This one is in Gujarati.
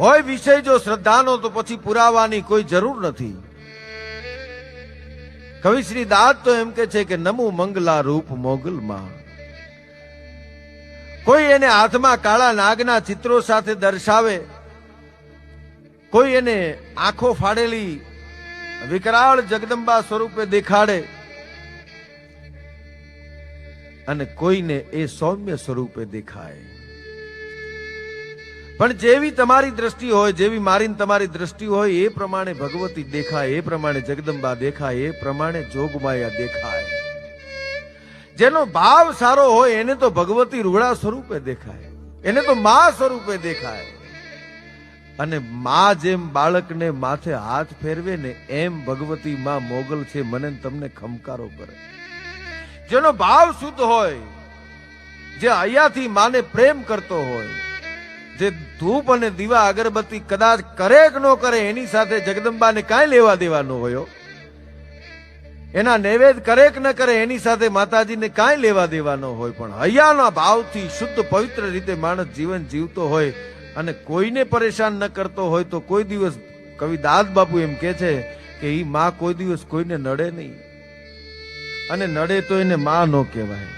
હોય વિષય જો શ્રદ્ધાનો તો પછી પુરાવાની કોઈ જરૂર નથી. કવિ શ્રી દાદ તો એમ કે છે કે નમો મંગલા રૂપ મોગલમાં. કોઈ એને હાથમાં કાળા નાગના ચિત્રો સાથે દર્શાવે, કોઈ એને આંખો ફાડેલી વિકરાળ જગદંબા સ્વરૂપે દેખાડે, અને કોઈને એ સૌમ્ય સ્વરૂપે દેખાય. પણ જેવી તમારી દ્રષ્ટિ હોય, જેવી મારી તમારી દ્રષ્ટિ હોય, એ પ્રમાણે ભગવતી દેખાય, એ પ્રમાણે જગદંબા દેખાય, એ પ્રમાણે જોગમાયા દેખાય. જેનો ભાવ સારો હોય એને તો ભગવતી રૂડા સ્વરૂપે દેખાય, એને તો મા સ્વરૂપે દેખાય. અને મા જેમ બાળકને માથે હાથ ફેરવે ને એમ ભગવતી મા મોગલ છે મને તમને ખમકારો કરે. જેનો ભાવ શુદ્ધ હોય, જે અહીંયાથી માને પ્રેમ કરતો હોય, જે ધૂપ અને દીવા અગરબત્તી કદાચ કરે કે ન કરે એની સાથે જગદંબાને કાંઈ લેવા દેવા ન હોય, એના નૈવેદ્ય કરે કે ન કરે એની સાથે માતાજીને કાંઈ લેવા દેવા ન હોય, પણ હૈયાના ભાવથી શુદ્ધ પવિત્ર રીતે માણસ જીવન જીવતો હોય અને કોઈને પરેશાન ન કરતો હોય તો કોઈ દિવસ કવિ દાદ બાપુ એમ કે છે કે ઈ માં કોઈ દિવસ કોઈને નડે નહીં, અને નડે તો એને માં ન કહેવાય.